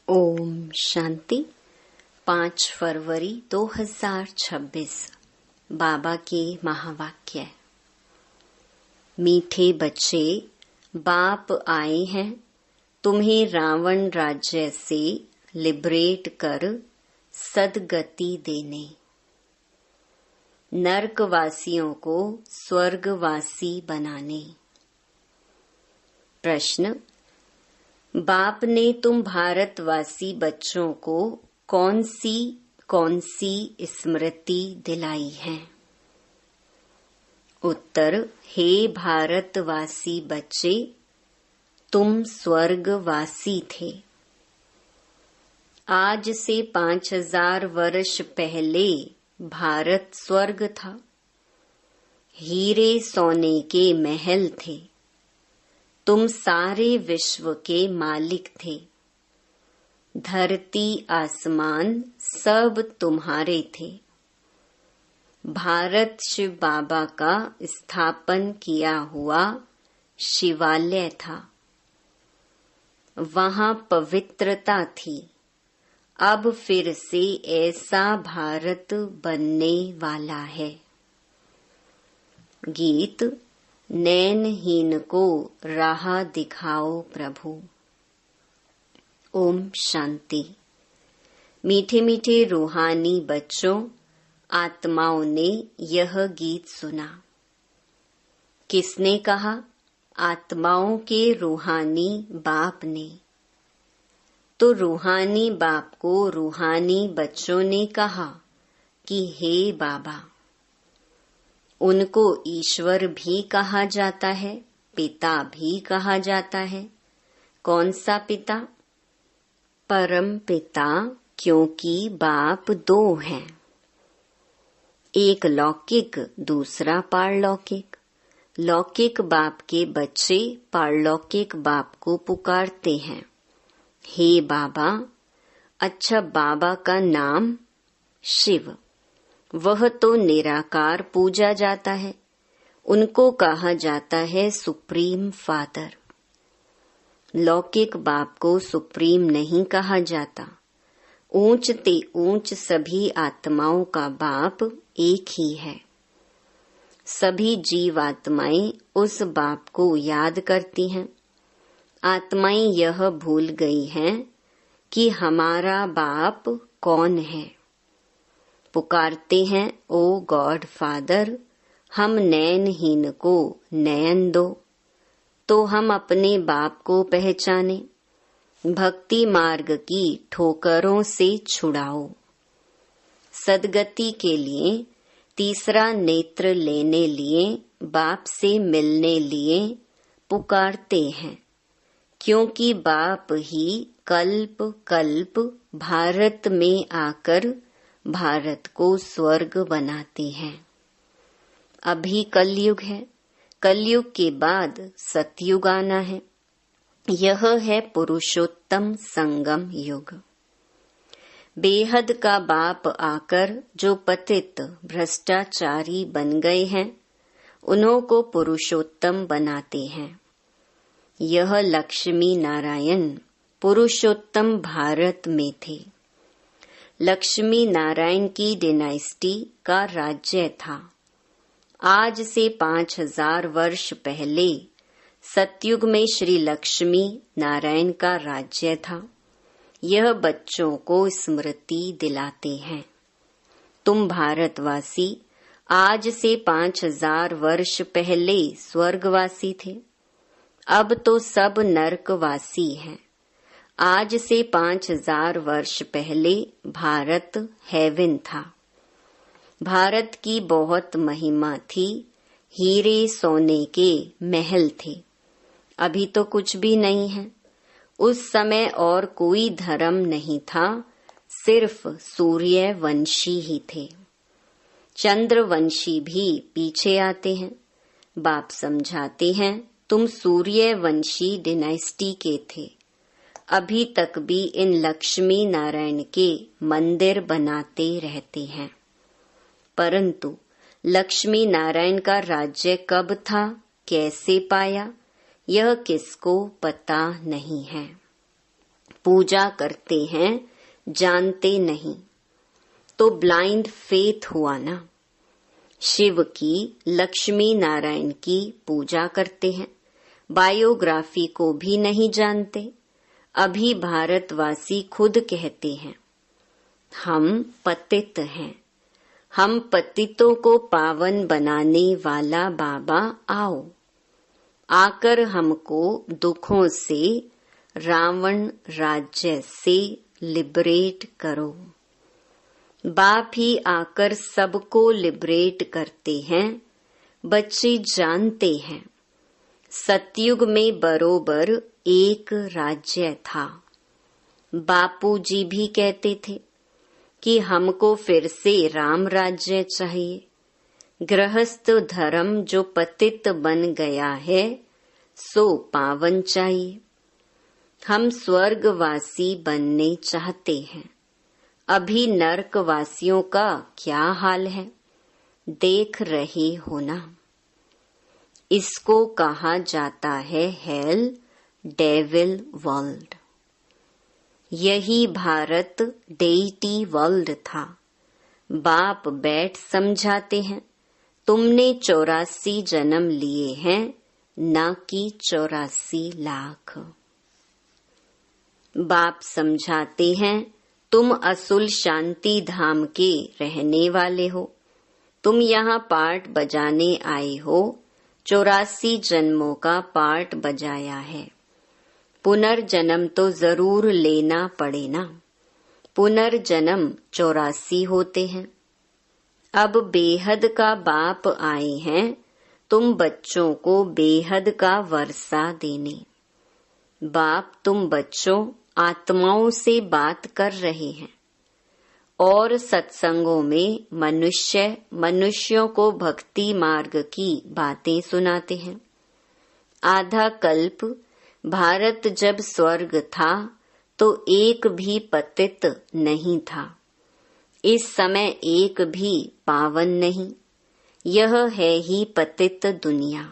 ओम शांति। 5 फरवरी 2026 बाबा के महावाक्य। मीठे बच्चे, बाप आए हैं तुम्हें रावण राज्य से लिबरेट कर सदगति देने, नरकवासियों को स्वर्गवासी बनाने। प्रश्न: बाप ने तुम भारतवासी बच्चों को कौन सी स्मृति दिलाई है? उत्तर: हे भारतवासी बच्चे, तुम स्वर्गवासी थे। आज से 5000 वर्ष पहले भारत स्वर्ग था। हीरे सोने के महल थे। तुम सारे विश्व के मालिक थे। धरती आसमान सब तुम्हारे थे। भारत शिव बाबा का स्थापन किया हुआ शिवालय था। वहां पवित्रता थी। अब फिर से ऐसा भारत बनने वाला है। गीत: नैनहीन को राह दिखाओ प्रभु। ओम शांति। मीठे मीठे रूहानी बच्चों, आत्माओं ने यह गीत सुना। किसने कहा? आत्माओं के रूहानी बाप ने। तो रूहानी बाप को रूहानी बच्चों ने कहा कि हे बाबा। उनको ईश्वर भी कहा जाता है, पिता भी कहा जाता है। कौन सा पिता? परम पिता, क्योंकि बाप 2 हैं। एक लौकिक, दूसरा पारलौकिक। लौकिक बाप के बच्चे पारलौकिक बाप को पुकारते हैं, हे बाबा। अच्छा, बाबा का नाम शिव, वह तो निराकार पूजा जाता है। उनको कहा जाता है सुप्रीम फादर। लौकिक बाप को सुप्रीम नहीं कहा जाता। ऊंच ते ऊंच सभी आत्माओं का बाप एक ही है। सभी जीव आत्माएं उस बाप को याद करती हैं। आत्माएं यह भूल गई हैं कि हमारा बाप कौन है। पुकारते हैं, ओ गॉड फादर, हम नैनहीन को नयन दो, तो हम अपने बाप को पहचाने। भक्ति मार्ग की ठोकरों से छुड़ाओ। सदगति के लिए तीसरा नेत्र लेने लिए, बाप से मिलने लिए पुकारते हैं, क्योंकि बाप ही कल्प कल्प भारत में आकर भारत को स्वर्ग बनाते हैं। अभी कलयुग है। कलयुग के बाद सतयुग आना है। यह है पुरुषोत्तम संगम युग। बेहद का बाप आकर जो पतित भ्रष्टाचारी बन गए हैं, उन्हों को पुरुषोत्तम बनाते हैं। यह लक्ष्मी नारायण पुरुषोत्तम भारत में थे। लक्ष्मी नारायण की डिनाइस्टी का राज्य था। आज से 5000 वर्ष पहले सतयुग में श्री लक्ष्मी नारायण का राज्य था। यह बच्चों को स्मृति दिलाते हैं। तुम भारतवासी आज से 5000 वर्ष पहले स्वर्गवासी थे। अब तो सब नरकवासी हैं। आज से 5000 वर्ष पहले भारत हेवन था। भारत की बहुत महिमा थी। हीरे सोने के महल थे। अभी तो कुछ भी नहीं है। उस समय और कोई धर्म नहीं था, सिर्फ सूर्यवंशी ही थे। चंद्रवंशी भी पीछे आते हैं। बाप समझाते हैं, तुम सूर्यवंशी डिनाइस्टी के थे। अभी तक भी इन लक्ष्मी नारायण के मंदिर बनाते रहते हैं। परंतु लक्ष्मी नारायण का राज्य कब था, कैसे पाया, यह किसको पता नहीं है। पूजा करते हैं, जानते नहीं, तो ब्लाइंड फेथ हुआ ना। शिव की, लक्ष्मी नारायण की पूजा करते हैं, बायोग्राफी को भी नहीं जानते। अभी भारतवासी खुद कहते हैं हम पतित हैं, हम पतितों को पावन बनाने वाला बाबा आओ, आकर हमको दुखों से, रावण राज्य से लिबरेट करो। बाप ही आकर सबको लिबरेट करते हैं। बच्चे जानते हैं सतयुग में बरोबर एक राज्य था। बापूजी भी कहते थे कि हमको फिर से राम राज्य चाहिए। गृहस्थ धर्म जो पतित बन गया है सो पावन चाहिए। हम स्वर्गवासी बनने चाहते हैं। अभी नरकवासियों का क्या हाल है, देख रहे हो ना। इसको कहा जाता है हेल, डेविल वर्ल्ड। यही भारत डेइटी वर्ल्ड था। बाप बैठ समझाते हैं, तुमने 84 जन्म लिए हैं, ना कि 84 लाख। बाप समझाते हैं, तुम असुल शांति धाम के रहने वाले हो। तुम यहाँ पार्ट बजाने आए हो, 84 जन्मों का पार्ट बजाया है। पुनर्जन्म तो जरूर लेना पड़े ना। पुनर्जन्म 84 होते हैं। अब बेहद का बाप आए हैं, तुम बच्चों को बेहद का वर्षा देने। बाप तुम बच्चों आत्माओं से बात कर रहे हैं और सत्संगों में मनुष्यों को भक्ति मार्ग की बातें सुनाते हैं। आधा कल्प भारत जब स्वर्ग था तो एक भी पतित नहीं था। इस समय एक भी पावन नहीं। यह है ही पतित दुनिया।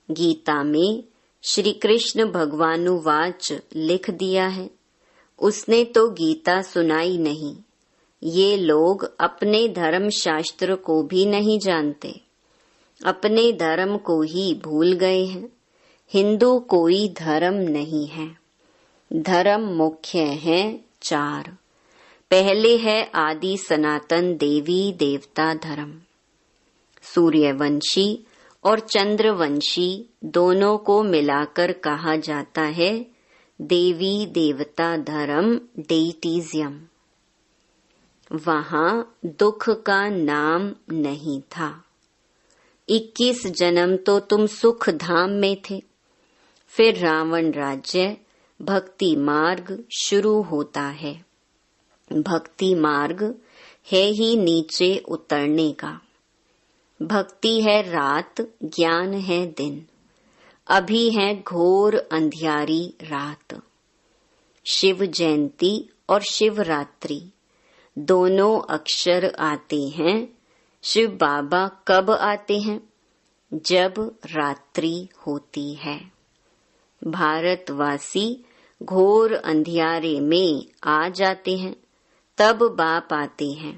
गीता में श्री कृष्ण भगवानुवाच लिख दिया है। उसने तो गीता सुनाई नहीं। ये लोग अपने धर्म शास्त्र को भी नहीं जानते, अपने धर्म को ही भूल गए हैं। हिंदू कोई धर्म नहीं है। धर्म मुख्य है 4। पहले है आदि सनातन देवी देवता धर्म। सूर्यवंशी और चंद्रवंशी दोनों को मिलाकर कहा जाता है देवी देवता धर्म, डेइटिज्म। वहां दुख का नाम नहीं था। 21 जन्म तो तुम सुख धाम में थे। फिर रावण राज्य, भक्ति मार्ग शुरू होता है। भक्ति मार्ग है ही नीचे उतरने का। भक्ति है रात, ज्ञान है दिन। अभी है घोर अंधियारी रात। शिव जयंती और शिवरात्रि दोनों अक्षर आते हैं। शिव बाबा कब आते हैं? जब रात्रि होती है। भारतवासी घोर अंधियारे में आ जाते हैं, तब बाप आते हैं।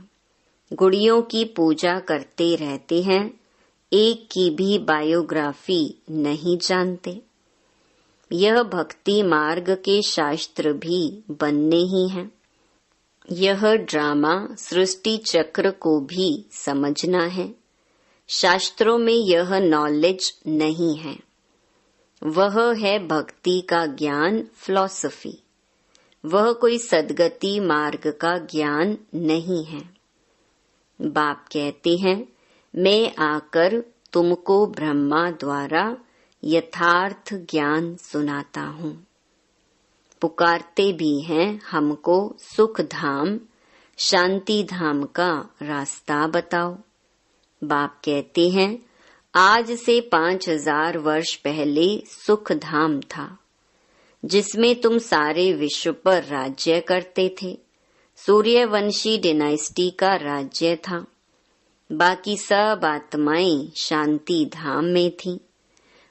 गुड़ियों की पूजा करते रहते हैं, एक की भी बायोग्राफी नहीं जानते। यह भक्ति मार्ग के शास्त्र भी बनने ही हैं। यह ड्रामा सृष्टि चक्र को भी समझना है। शास्त्रों में यह नॉलेज नहीं है। वह है भक्ति का ज्ञान, फिलॉसफी। वह कोई सद्गति मार्ग का ज्ञान नहीं है। बाप कहते हैं, मैं आकर तुमको ब्रह्मा द्वारा यथार्थ ज्ञान सुनाता हूँ। पुकारते भी हैं हमको सुख धाम, शांति धाम का रास्ता बताओ। बाप कहते हैं, आज से 5000 वर्ष पहले सुख धाम था, जिसमें तुम सारे विश्व पर राज्य करते थे। सूर्यवंशी डिनाइस्टी का राज्य था। बाकी सब आत्माएं शांति धाम में थीं।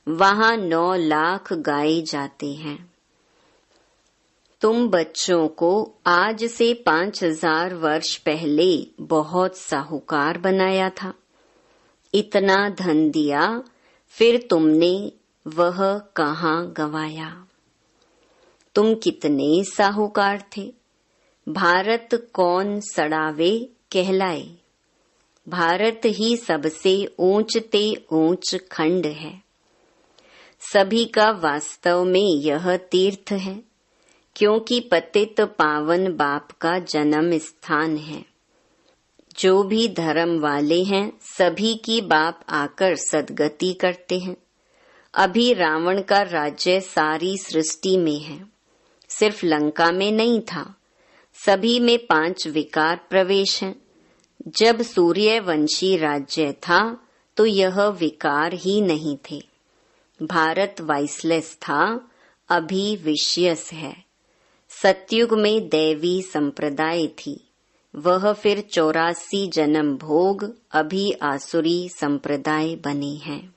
वहां 9 लाख गाए जाते हैं। तुम बच्चों को आज से 5000 वर्ष पहले बहुत साहूकार बनाया था, इतना धन दिया, फिर तुमने वह कहाँ गवाया? तुम कितने साहूकार थे? भारत कौन सड़ावे कहलाए। भारत ही सबसे ऊंचते ऊंच खंड है। सभी का वास्तव में यह तीर्थ है, क्योंकि पतित पावन बाप का जन्म स्थान है। जो भी धर्म वाले हैं सभी की बाप आकर सद्गति करते हैं। अभी रावण का राज्य सारी सृष्टि में है, सिर्फ लंका में नहीं था। सभी में 5 विकार प्रवेश हैं। जब सूर्यवंशी राज्य था तो यह विकार ही नहीं थे। भारत वाइसलेस था, अभी विशियस है। सतयुग में दैवी संप्रदाय थी, वह फिर 84 जन्म भोग, अभी आसुरी संप्रदाय बने हैं,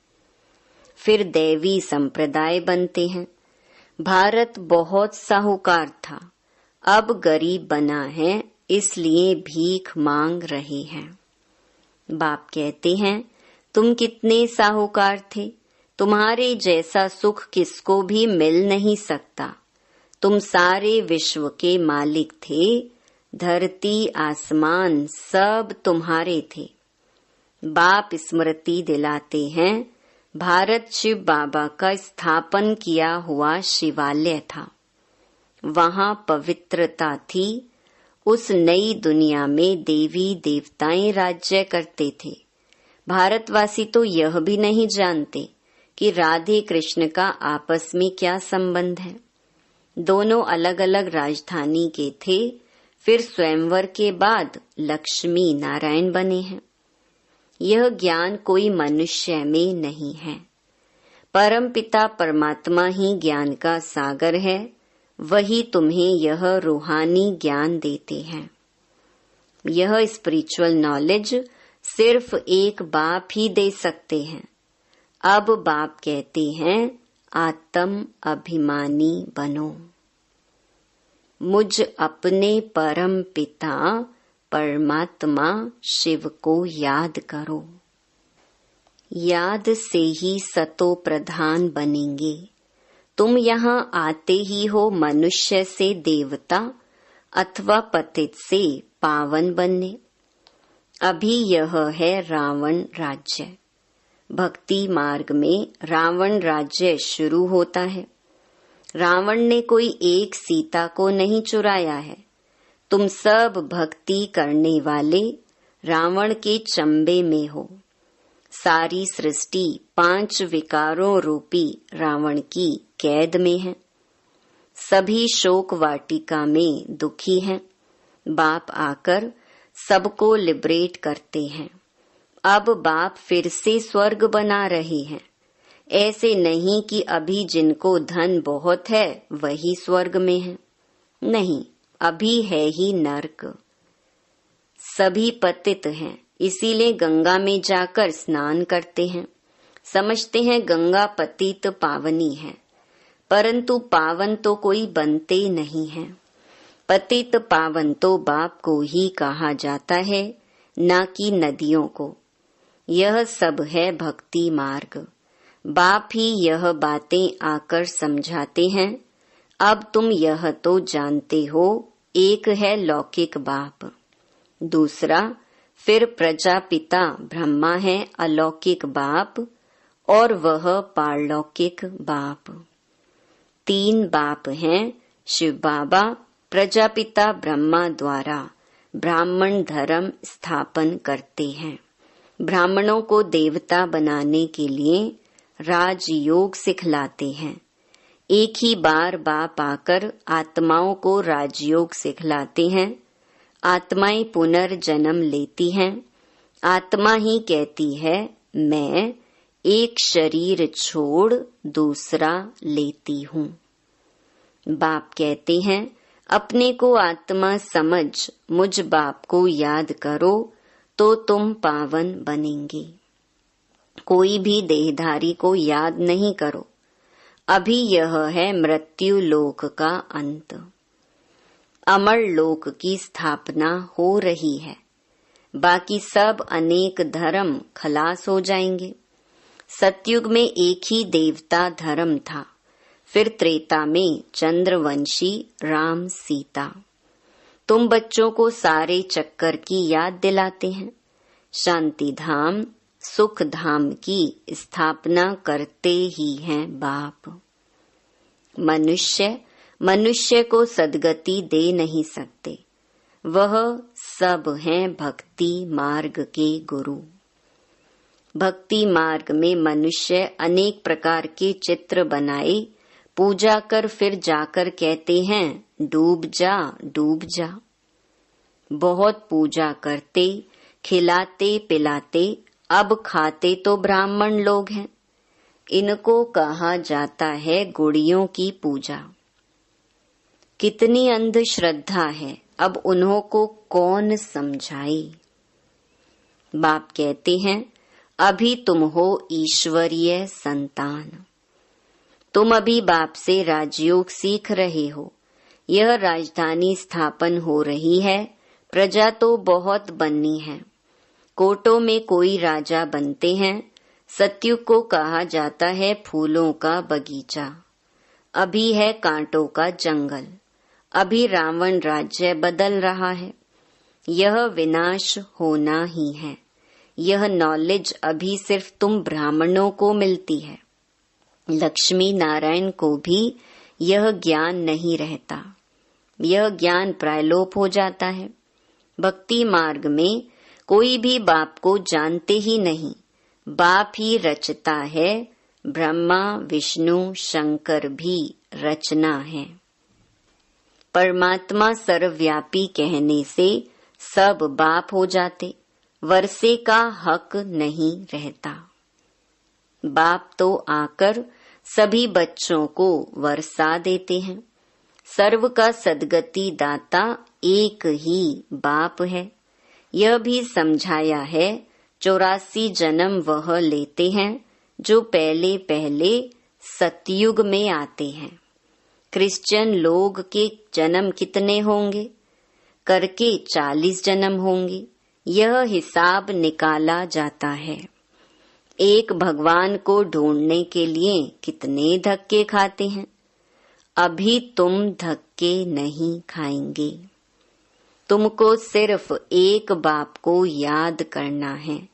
फिर दैवी संप्रदाय बनते हैं। भारत बहुत साहूकार था, अब गरीब बना है, इसलिए भीख मांग रहे हैं। बाप कहते हैं, तुम कितने साहूकार थे, तुम्हारे जैसा सुख किसको भी मिल नहीं सकता। तुम सारे विश्व के मालिक थे, धरती आसमान सब तुम्हारे थे। बाप स्मृति दिलाते हैं, भारत शिव बाबा का स्थापन किया हुआ शिवालय था, वहां पवित्रता थी। उस नई दुनिया में देवी देवताएं राज्य करते थे। भारतवासी तो यह भी नहीं जानते कि राधे कृष्ण का आपस में क्या संबंध है। दोनों अलग अलग राजधानी के थे, फिर स्वयंवर के बाद लक्ष्मी नारायण बने हैं। यह ज्ञान कोई मनुष्य में नहीं है। परमपिता परमात्मा ही ज्ञान का सागर है, वही तुम्हें यह रूहानी ज्ञान देते हैं। यह स्पिरिचुअल नॉलेज सिर्फ एक बाप ही दे सकते हैं। अब बाप कहते हैं, आत्म अभिमानी बनो। मुझ अपने परम पिता परमात्मा शिव को याद करो। याद से ही सतो प्रधान बनेंगे। तुम यहाँ आते ही हो मनुष्य से देवता अथवा पतित से पावन बनने। अभी यह है रावण राज्य। भक्ति मार्ग में रावण राज्य शुरू होता है। रावण ने कोई एक सीता को नहीं चुराया है। तुम सब भक्ति करने वाले रावण के चंबे में हो। सारी सृष्टि 5 विकारों रूपी रावण की कैद में है। सभी शोक वाटिका में दुखी हैं। बाप आकर सबको लिबरेट करते हैं। अब बाप फिर से स्वर्ग बना रहे हैं। ऐसे नहीं कि अभी जिनको धन बहुत है वही स्वर्ग में है। नहीं, अभी है ही नर्क। सभी पतित हैं, इसीलिए गंगा में जाकर स्नान करते हैं। समझते हैं गंगा पतित पावनी है, परंतु पावन तो कोई बनते नहीं है। पतित पावन तो बाप को ही कहा जाता है, न कि नदियों को। यह सब है भक्ति मार्ग। बाप ही यह बातें आकर समझाते हैं। अब तुम यह तो जानते हो, एक है लौकिक बाप, दूसरा फिर प्रजापिता ब्रह्मा है अलौकिक बाप, और वह पारलौकिक बाप। 3 बाप हैं। शिव बाबा प्रजापिता ब्रह्मा द्वारा ब्राह्मण धर्म स्थापन करते हैं। ब्राह्मणों को देवता बनाने के लिए राजयोग सिखलाते हैं। एक ही बार बाप आकर आत्माओं को राजयोग सिखलाते हैं। आत्माएं पुनर्जन्म लेती हैं। आत्मा ही कहती है, मैं एक शरीर छोड़ दूसरा लेती हूँ। बाप कहते हैं, अपने को आत्मा समझ मुझ बाप को याद करो तो तुम पावन बनेंगे। कोई भी देहधारी को याद नहीं करो। अभी यह है मृत्यु लोक का अंत। अमर लोक की स्थापना हो रही है। बाकी सब अनेक धर्म खलास हो जाएंगे। सतयुग में एक ही देवता धर्म था, फिर त्रेता में चंद्रवंशी राम सीता। तुम बच्चों को सारे चक्कर की याद दिलाते हैं। शांति धाम सुख धाम की स्थापना करते ही हैं बाप। मनुष्य को सद्गति दे नहीं सकते, वह सब हैं भक्ति मार्ग के गुरु। भक्ति मार्ग में मनुष्य अनेक प्रकार के चित्र बनाए, पूजा कर फिर जाकर कहते हैं डूब जा डूब जा। बहुत पूजा करते, खिलाते पिलाते, अब खाते तो ब्राह्मण लोग हैं। इनको कहा जाता है गुड़ियों की पूजा। कितनी अंधश्रद्धा है, अब उन्हों को कौन समझाए। बाप कहते हैं अभी तुम हो ईश्वरीय संतान। तुम अभी बाप से राजयोग सीख रहे हो। यह राजधानी स्थापन हो रही है। प्रजा तो बहुत बननी है। कोटों में कोई राजा बनते हैं। सतयुग को कहा जाता है फूलों का बगीचा। अभी है कांटों का जंगल। अभी रावण राज्य बदल रहा है। यह विनाश होना ही है। यह नॉलेज अभी सिर्फ तुम ब्राह्मणों को मिलती है। लक्ष्मी नारायण को भी यह ज्ञान नहीं रहता। यह ज्ञान प्रायलोप हो जाता है। भक्ति मार्ग में कोई भी बाप को जानते ही नहीं। बाप ही रचता है। ब्रह्मा विष्णु शंकर भी रचना है। परमात्मा सर्वव्यापी कहने से सब बाप हो जाते। वर्षे का हक नहीं रहता। बाप तो आकर सभी बच्चों को वर्षा देते हैं। सर्व का सद्गति दाता एक ही बाप है। यह भी समझाया है 84 जन्म वह लेते हैं जो पहले पहले सतयुग में आते हैं। क्रिश्चियन लोग के जन्म कितने होंगे? करके 40 जन्म होंगे। यह हिसाब निकाला जाता है। एक भगवान को ढूंढने के लिए कितने धक्के खाते हैं। अभी तुम धक्के नहीं खाएंगे। तुमको सिर्फ एक बाप को याद करना है।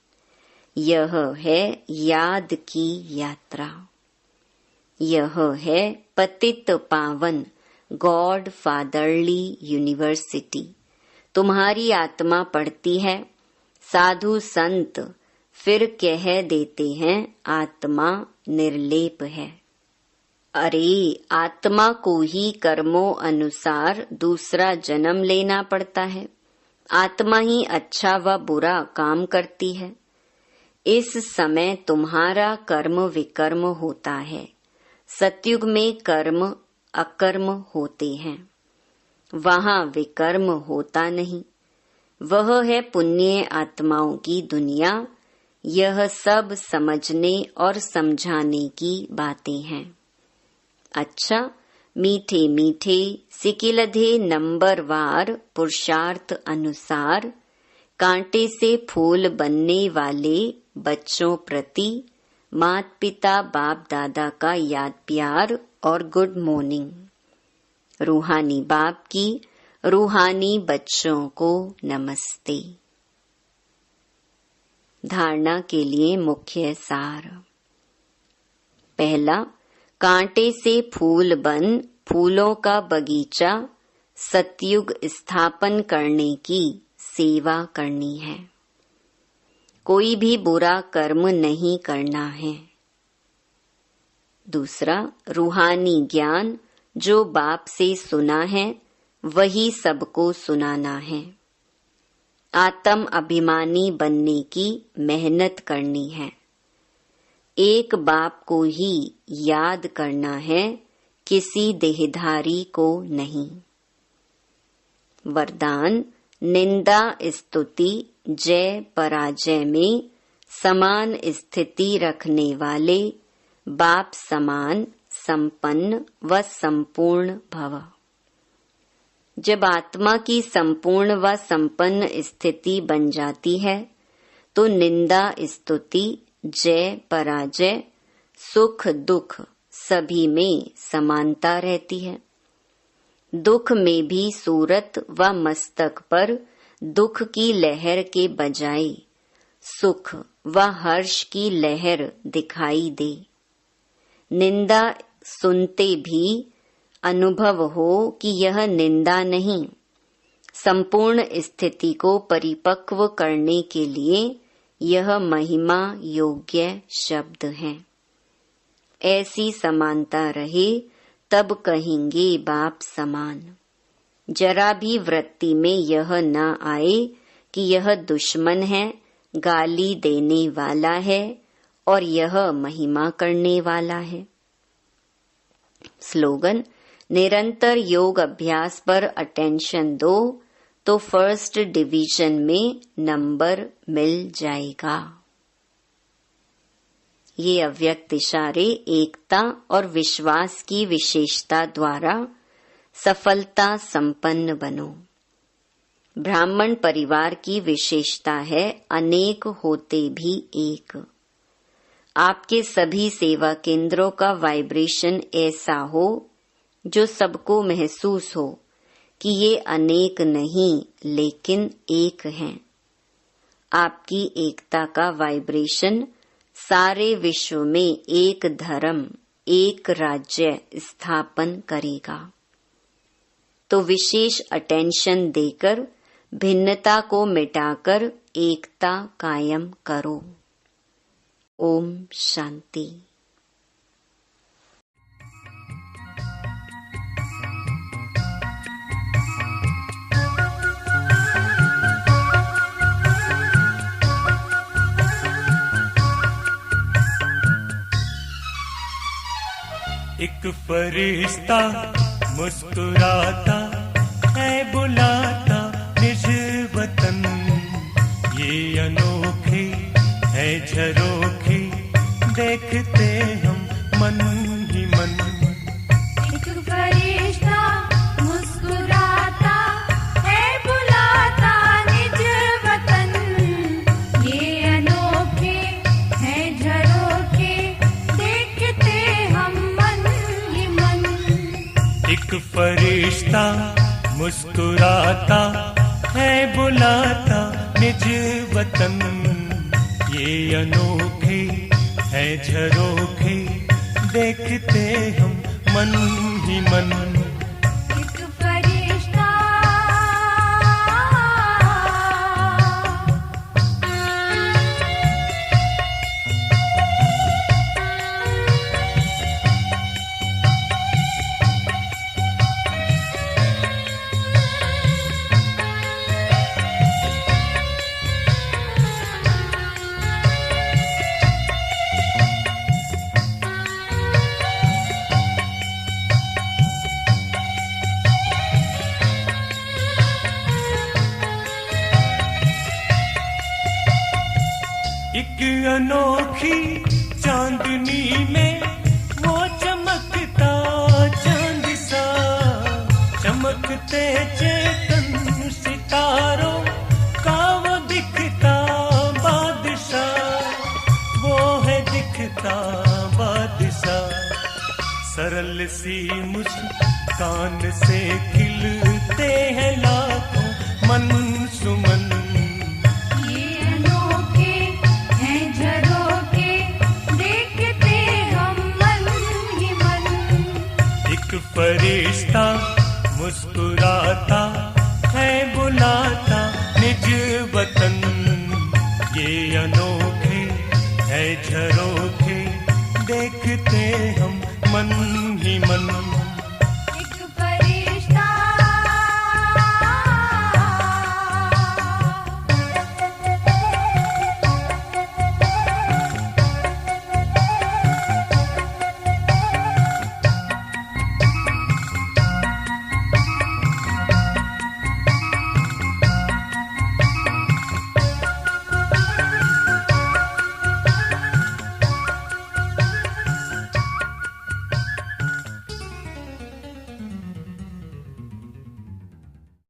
यह है याद की यात्रा। यह है पतित पावन गॉड फादरली यूनिवर्सिटी। तुम्हारी आत्मा पढ़ती है। साधु संत फिर कह देते हैं आत्मा निर्लेप है। अरे आत्मा को ही कर्मों अनुसार दूसरा जन्म लेना पड़ता है। आत्मा ही अच्छा व बुरा काम करती है। इस समय तुम्हारा कर्म विकर्म होता है। सतयुग में कर्म अकर्म होते हैं। वहाँ विकर्म होता नहीं। वह है पुण्य आत्माओं की दुनिया। यह सब समझने और समझाने की बातें हैं। अच्छा, मीठे मीठे सिकिलधे नंबरवार पुरुषार्थ अनुसार कांटे से फूल बनने वाले बच्चों प्रति माता पिता बाप दादा का याद प्यार और गुड मॉर्निंग। रूहानी बाप की रूहानी बच्चों को नमस्ते। धारणा के लिए मुख्य सार। पहला, कांटे से फूल बन फूलों का बगीचा सतयुग स्थापन करने की सेवा करनी है। कोई भी बुरा कर्म नहीं करना है। दूसरा, रूहानी ज्ञान जो बाप से सुना है वही सबको सुनाना है। आत्म अभिमानी बनने की मेहनत करनी है। एक बाप को ही याद करना है, किसी देहधारी को नहीं। वरदान, निंदा स्तुति जय पराजय में समान स्थिति रखने वाले बाप समान संपन्न व संपूर्ण भव। जब आत्मा की संपूर्ण व संपन्न स्थिति बन जाती है तो निंदा स्तुति, जय पराजय, सुख दुख सभी में समानता रहती है। दुख में भी सूरत व मस्तक पर दुख की लहर के बजाय सुख व हर्ष की लहर दिखाई दे। निंदा सुनते भी अनुभव हो कि यह निंदा नहीं, संपूर्ण स्थिति को परिपक्व करने के लिए यह महिमा योग्य शब्द है। ऐसी समानता रहे तब कहेंगे बाप समान। जरा भी वृत्ति में यह न आए कि यह दुश्मन है, गाली देने वाला है और यह महिमा करने वाला है। स्लोगन: निरंतर योग अभ्यास पर अटेंशन दो तो फर्स्ट डिवीजन में नंबर मिल जाएगा। ये अव्यक्त इशारे एकता और विश्वास की विशेषता द्वारा सफलता संपन्न बनो। ब्राह्मण परिवार की विशेषता है अनेक होते भी एक। आपके सभी सेवा केंद्रों का वाइब्रेशन ऐसा हो जो सबको महसूस हो कि ये अनेक नहीं लेकिन एक हैं। आपकी एकता का वाइब्रेशन सारे विश्व में एक धर्म, एक राज्य स्थापन करेगा। तो विशेष अटेंशन देकर भिन्नता को मिटाकर एकता कायम करो। ओम शांति। एक फरिश्ता मुस्कुराता है, बुलाता निज वतन। ये अनोखे है झरोखे, देखते हम मन ही मन। एक फरिश्ता मुस्कुराता है, बुलाता निज वतन। ये अनोखे है झरोखे, देखते हम मन ही मन। एक फरिश्ता मुस्कुराता है, बुलाता निज वतन। ये अनोखे है झरोखे, देखते हम मन ही मन। एक फरिश्ता एक अनोखी चांदनी में वो चमकता चांद सा, चमकते चेतन सितारों का वो दिखता बादशाह। वो है दिखता बादशाह, सरल सी मुस्कान से खिलते हैं लाखों मन सुमन। फरिश्ता मुस्कुराता है, बुलाता निज वतन। ये अनोखे है झरोखे, देखते हम मन ही मन।